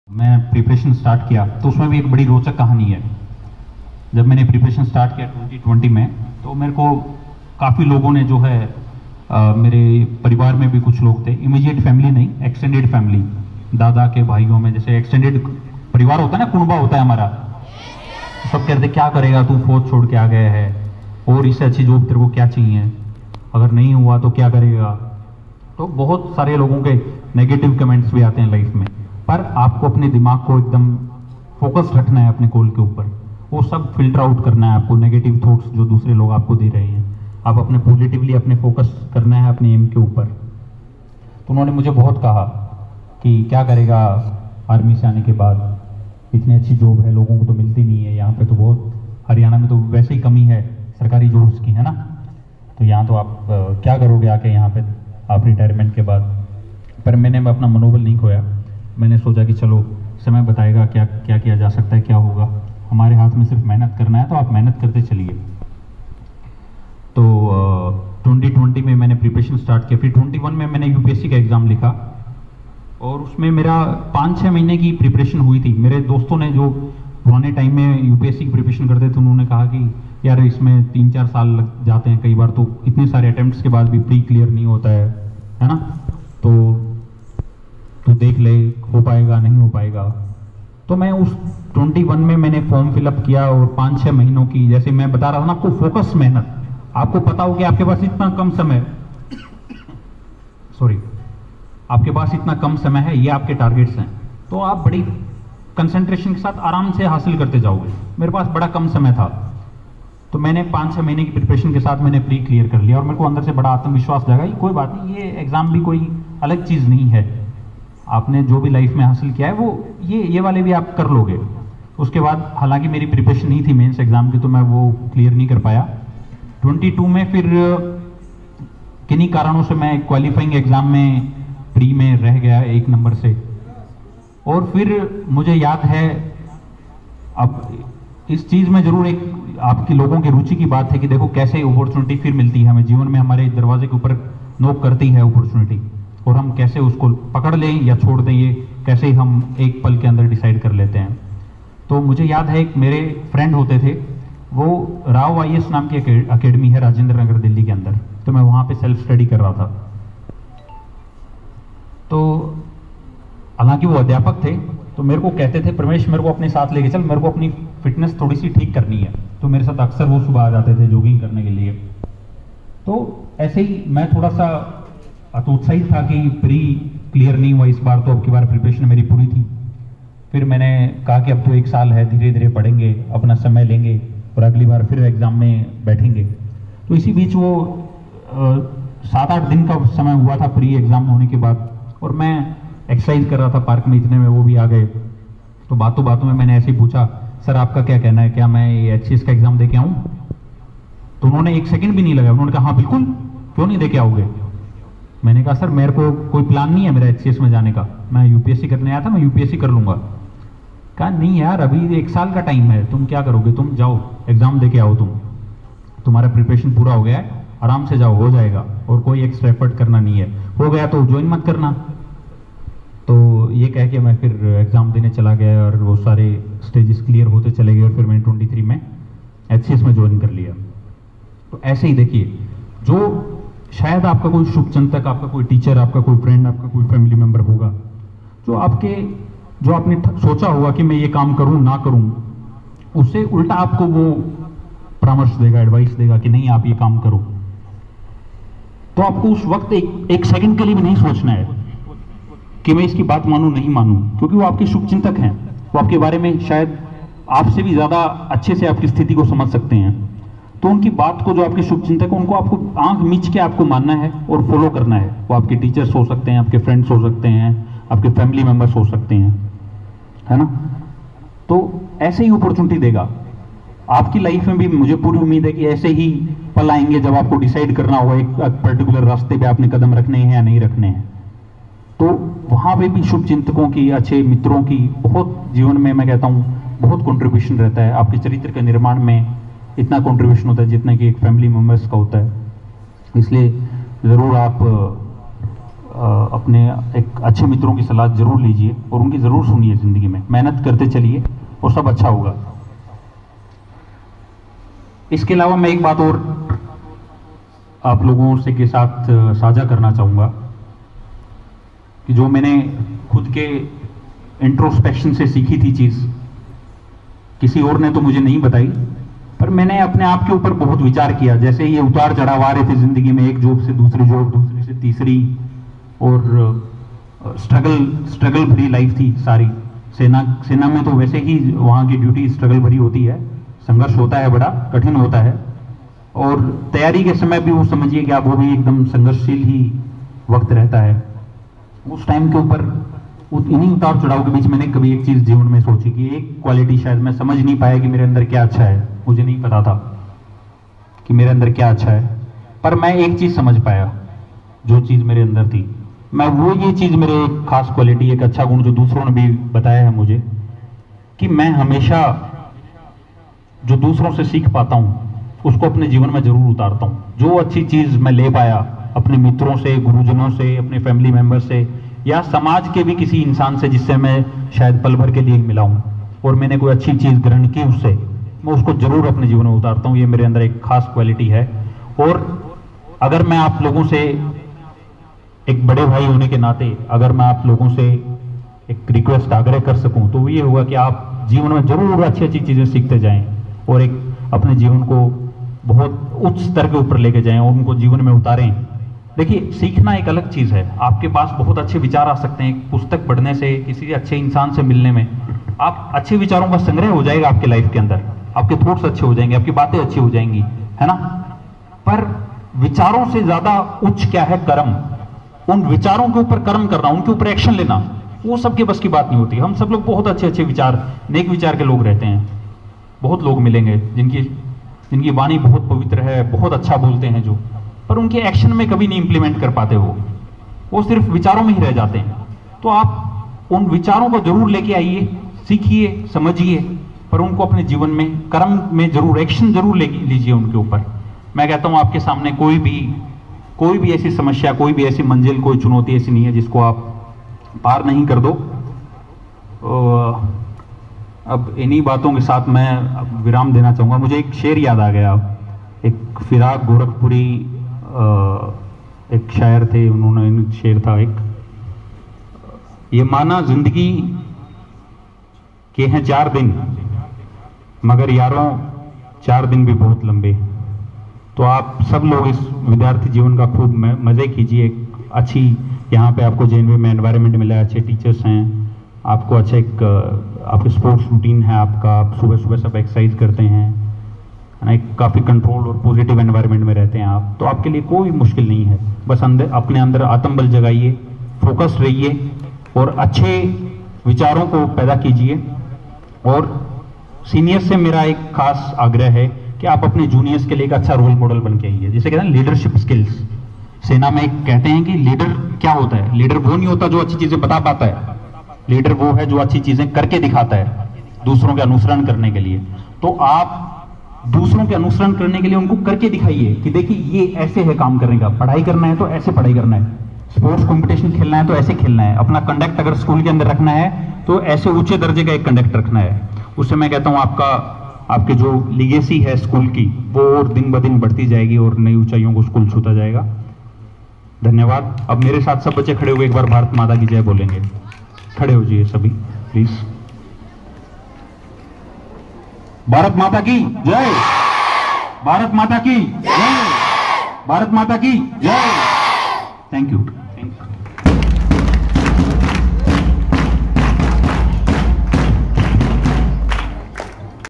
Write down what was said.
मैं preparation start किया तो उसमें भी एक बड़ी रोचक कहानी है। जब मैंने प्रिपरेशन स्टार्ट किया 2020 में, तो मेरे को काफ़ी लोगों ने जो है मेरे परिवार में भी कुछ लोग थे, इमीडिएट फैमिली नहीं, एक्सटेंडेड फैमिली, दादा के भाइयों में जैसे एक्सटेंडेड परिवार होता है ना, कुनबा होता है हमारा, सब कहते क्या करेगा तू, फौज छोड़ के आ गया है और इससे अच्छी जॉब तेरे को क्या चाहिए, अगर नहीं हुआ तो क्या करेगा। तो बहुत सारे लोगों के नेगेटिव कमेंट्स भी आते हैं लाइफ में, पर आपको अपने दिमाग को एकदम फोकस रखना है अपने गोल के ऊपर, वो सब फिल्टर आउट करना है आपको, नेगेटिव थॉट्स जो दूसरे लोग आपको दे रहे हैं, आप अपने पॉजिटिवली अपने फोकस करना है अपने एम के ऊपर। तो उन्होंने मुझे बहुत कहा कि क्या करेगा आर्मी से आने के बाद, इतनी अच्छी जॉब है, लोगों को तो मिलती नहीं है, यहाँ पे तो बहुत, हरियाणा में तो वैसे ही कमी है सरकारी जॉब्स की, है ना, तो यहाँ तो आप क्या करोगे आके यहाँ पे आप रिटायरमेंट के बाद। पर मैंने अपना मनोबल नहीं खोया, मैंने सोचा कि चलो समय बताएगा क्या क्या किया जा सकता है, क्या होगा, हमारे हाथ में सिर्फ मेहनत करना है, तो आप मेहनत करते चलिए। तो 2020 में मैंने प्रिपरेशन स्टार्ट किया, फिर 21 में मैंने यूपीएससी का एग्ज़ाम लिखा और उसमें मेरा 5-6 महीने की प्रिपरेशन हुई थी। मेरे दोस्तों ने जो पुराने टाइम में यूपीएससी की प्रिपरेशन करते थे, उन्होंने कहा कि यार इसमें 3-4 साल लग जाते हैं कई बार, तो इतने सारे अटेम्प्ट्स के बाद भी प्री क्लियर नहीं होता है ना, तो तू देख ले हो पाएगा नहीं हो पाएगा। तो मैं उस 21 में मैंने फॉर्म फिलअप किया और 5-6 महीनों की, जैसे मैं बता रहा था ना आपको, फोकस मेहनत, आपको पता हो कि आपके पास इतना कम समय आपके पास इतना कम समय है, ये आपके टारगेट्स हैं, तो आप बड़ी कंसंट्रेशन के साथ आराम से हासिल करते जाओगे। मेरे पास बड़ा कम समय था, तो मैंने 5-6 महीने की प्रिपरेशन के साथ मैंने प्री क्लियर कर लिया और मेरे को अंदर से बड़ा आत्मविश्वास लगा कि कोई बात नहीं, ये एग्ज़ाम भी कोई अलग चीज़ नहीं है, आपने जो भी लाइफ में हासिल किया है वो ये वाले भी आप कर लोगे। उसके बाद हालांकि मेरी प्रिपरेशन नहीं थी मेंस एग्ज़ाम की, तो मैं वो क्लियर नहीं कर पाया। 22 में फिर किन्हीं कारणों से मैं क्वालिफाइंग एग्ज़ाम में प्री में रह गया 1 नंबर से, और फिर मुझे याद है, अब इस चीज़ में ज़रूर एक आपकी लोगों की रुचि की बात है कि देखो कैसे अपॉर्चुनिटी फिर मिलती है हमें जीवन में, हमारे दरवाजे के ऊपर नॉक करती है अपॉर्चुनिटी, और हम कैसे उसको पकड़ लें या छोड़ दें, ये कैसे हम एक पल के अंदर डिसाइड कर लेते हैं। तो मुझे याद है एक मेरे फ्रेंड होते थे, वो राव IAS नाम की अकेडमी है राजेंद्र नगर दिल्ली के अंदर, तो मैं वहाँ पे सेल्फ स्टडी कर रहा था। तो हालांकि वो अध्यापक थे, तो मेरे को कहते थे प्रमेश मेरे को अपने साथ लेके चल, मेरे को अपनी फिटनेस थोड़ी सी ठीक करनी है, तो मेरे साथ अक्सर वो सुबह आ जाते थे जॉगिंग करने के लिए। तो ऐसे ही मैं थोड़ा सा हतोत्साहित था कि प्री क्लियर नहीं हुआ इस बार, तो अब की बार प्रिपरेशन मेरी पूरी थी। फिर मैंने कहा कि अब तो 1 साल है, धीरे धीरे पढ़ेंगे, अपना समय लेंगे और अगली बार फिर एग्ज़ाम में बैठेंगे। तो इसी बीच वो 7-8 दिन का समय हुआ था प्री एग्ज़ाम होने के बाद, और मैं एक्सरसाइज कर रहा था पार्क में, इतने में वो भी आ गए। तो बातों बातों में मैंने ऐसे ही पूछा, सर आपका क्या कहना है, क्या मैं ये HCS का एग्ज़ाम दे के आऊँ? तो उन्होंने 1 सेकंड भी नहीं लगा, उन्होंने कहा हाँ बिल्कुल, क्यों नहीं दे के आओगे। मैंने कहा सर मेरे को कोई प्लान नहीं है मेरा HCS में जाने का, मैं यूपीएससी करने आया था, मैं यूपीएससी कर लूँगा। कहा नहीं यार अभी 1 साल का टाइम है, तुम क्या करोगे, तुम जाओ एग्ज़ाम दे के आओ, तुम्हारा प्रिपरेशन पूरा हो गया है, आराम से जाओ, हो जाएगा, और कोई एक्स्ट्रा एफर्ट करना नहीं है, हो गया तो ज्वाइन मत करना। तो ये कह के मैं फिर एग्ज़ाम देने चला गया और वो सारे स्टेजेस क्लियर होते चले गए, और फिर मैंने 23 में HCS में ज्वाइन कर लिया। तो ऐसे ही देखिए, जो शायद आपका कोई शुभचिंतक, आपका कोई टीचर, आपका कोई फ्रेंड, आपका कोई फैमिली मेम्बर होगा, जो आपने सोचा होगा कि मैं ये काम करूं ना करूं, उससे उल्टा आपको वो परामर्श देगा, एडवाइस देगा कि नहीं आप ये काम करो। तो आपको उस वक्त एक सेकंड के लिए भी नहीं सोचना है कि मैं इसकी बात मानूं नहीं मानूं, क्योंकि वो आपके शुभचिंतक हैं, वो आपके बारे में शायद आपसे भी ज़्यादा अच्छे से आपकी स्थिति को समझ सकते हैं। तो उनकी बात को, जो आपके शुभचिंतक हैं, उनको आपको आंख मीच के आपको मानना है और फॉलो करना है। वो आपके टीचर्स हो सकते हैं, आपके फ्रेंड्स हो सकते हैं, आपके फैमिली मेम्बर्स हो सकते हैं, है ना। तो ऐसे ही अपॉर्चुनिटी देगा आपकी लाइफ में भी। मुझे पूरी उम्मीद है कि ऐसे ही पल आएंगे जब आपको डिसाइड करना होगा एक पर्टिकुलर रास्ते पे आपने कदम रखने हैं या नहीं रखने हैं। तो वहाँ पे भी शुभचिंतकों की, अच्छे मित्रों की बहुत जीवन में, मैं कहता हूँ, बहुत कंट्रीब्यूशन रहता है। आपके चरित्र के निर्माण में इतना कंट्रीब्यूशन होता है जितना कि एक फैमिली मेम्बर्स का होता है। इसलिए ज़रूर आप अपने एक अच्छे मित्रों की सलाह जरूर लीजिए और उनकी ज़रूर सुनिए। ज़िंदगी में मेहनत करते चलिए और सब अच्छा होगा। इसके अलावा मैं एक बात और आप लोगों से के साथ साझा करना चाहूँगा कि जो मैंने खुद के इंट्रोस्पेक्शन से सीखी थी चीज़, किसी और ने तो मुझे नहीं बताई, पर मैंने अपने आप के ऊपर बहुत विचार किया। जैसे ये उतार चढ़ाव आ रहे थे ज़िंदगी में, एक जॉब से दूसरी जॉब, दूसरी से तीसरी, और स्ट्रगल भरी लाइफ थी सारी। सेना में तो वैसे ही वहाँ की ड्यूटी स्ट्रगल भरी होती है, संघर्ष होता है, बड़ा कठिन होता है, और तैयारी के समय भी वो समझिए कि आप वो भी एकदम संघर्षशील ही वक्त रहता है। उस टाइम के ऊपर इन्हीं उतार चढ़ाव के बीच मैंने कभी एक चीज़ जीवन में सोची कि एक क्वालिटी शायद मैं समझ नहीं पाया कि मेरे अंदर क्या अच्छा है। मुझे नहीं पता था कि मेरे अंदर क्या अच्छा है, पर मैं एक चीज़ समझ पाया, जो चीज़ मेरे अंदर थी, मैं वो ये चीज़ मेरे एक खास क्वालिटी, एक अच्छा गुण जो दूसरों ने भी बताया है मुझे, कि मैं हमेशा जो दूसरों से सीख पाता हूँ उसको अपने जीवन में जरूर उतारता हूँ। जो अच्छी चीज़ मैं ले पाया अपने मित्रों से, गुरुजनों से, अपने फैमिली मेंबर से, या समाज के भी किसी इंसान से जिससे मैं शायद पल भर के लिए मिला हूँ और मैंने कोई अच्छी चीज़ ग्रहण की उससे, मैं उसको जरूर अपने जीवन में उतारता हूँ। ये मेरे अंदर एक खास क्वालिटी है। और अगर मैं आप लोगों से एक बड़े भाई होने के नाते अगर मैं आप लोगों से एक रिक्वेस्ट आग्रह कर सकूं तो ये होगा कि आप जीवन में जरूर अच्छी अच्छी चीज़ें सीखते जाएं और एक अपने जीवन को बहुत उच्च स्तर के ऊपर लेके जाएं और उनको जीवन में उतारें। देखिए, सीखना एक अलग चीज़ है। आपके पास बहुत अच्छे विचार आ सकते हैं, एक पुस्तक पढ़ने से, किसी अच्छे इंसान से मिलने में आप अच्छे विचारों का संग्रह हो जाएगा आपके लाइफ के अंदर, आपके थॉट्स अच्छे हो जाएंगे, आपकी बातें अच्छी हो जाएंगी, है ना। पर विचारों से ज़्यादा उच्च क्या है? कर्म। उन विचारों के ऊपर कर्म करना, उनके ऊपर एक्शन लेना, वो सबके बस की बात नहीं होती। हम सब लोग बहुत अच्छे अच्छे विचार, नेक विचार के लोग रहते हैं, बहुत लोग मिलेंगे जिनकी वाणी बहुत पवित्र है, बहुत अच्छा बोलते हैं जो, पर उनके एक्शन में कभी नहीं इंप्लीमेंट कर पाते, वो सिर्फ विचारों में ही रह जाते हैं। तो आप उन विचारों को जरूर लेके आइए, सीखिए, समझिए, पर उनको अपने जीवन में कर्म में जरूर, एक्शन जरूर लीजिए उनके ऊपर। मैं कहता हूं आपके सामने कोई भी ऐसी समस्या, कोई भी ऐसी मंजिल, कोई चुनौती ऐसी नहीं है जिसको आप पार नहीं कर दो। अब इन्हीं बातों के साथ मैं विराम देना चाहूँगा। मुझे एक शेर याद आ गया, एक फिराक गोरखपुरी एक शायर थे, उन्होंने शेर था एक, ये माना जिंदगी के हैं 4 दिन, मगर यारों 4 दिन भी बहुत लंबे। तो आप सब लोग इस विद्यार्थी जीवन का खूब मज़े कीजिए। एक अच्छी यहाँ पे आपको जेएनवी में एनवायरनमेंट मिला है, अच्छे टीचर्स हैं, आपको अच्छा एक आपके स्पोर्ट्स रूटीन है आपका, आप सुबह सुबह सब एक्सरसाइज करते हैं, है ना, एक काफ़ी कंट्रोल और पॉजिटिव एनवायरनमेंट में रहते हैं आप, तो आपके लिए कोई मुश्किल नहीं है। बस अपने अंदर आत्मबल जगाइए, फोकस रहिए और अच्छे विचारों को पैदा कीजिए। और सीनियर से मेरा एक खास आग्रह है कि आप अपने जूनियर्स के लिए एक अच्छा रोल मॉडल बन के आइए। जिसे कहते हैं लीडरशिप स्किल्स। सेना में कहते हैं कि लीडर क्या होता है? लीडर वो नहीं होता जो अच्छी चीजें बता पाता है, लीडर वो है जो अच्छी चीजें करके दिखाता है दूसरों के अनुसरण करने के लिए। तो आप दूसरों के अनुसरण करने के लिए उनको करके दिखाइए कि देखिए ये ऐसे है काम करने का, पढ़ाई करना है तो ऐसे पढ़ाई करना है, स्पोर्ट्स कंपटीशन खेलना है तो ऐसे खेलना है, अपना कंडक्ट अगर स्कूल के अंदर रखना है तो ऐसे ऊंचे दर्जे का एक कंडक्ट रखना है। उससे मैं कहता हूँ आपके जो लिगेसी है स्कूल की, वो और दिन ब दिन बढ़ती जाएगी और नई ऊंचाइयों को स्कूल छूता जाएगा। धन्यवाद। अब मेरे साथ सब बच्चे खड़े हुए एक बार भारत माता की जय बोलेंगे। खड़े हो जाइए सभी प्लीज। भारत माता की जय, भारत माता की जय, भारत माता की जय। Thank you.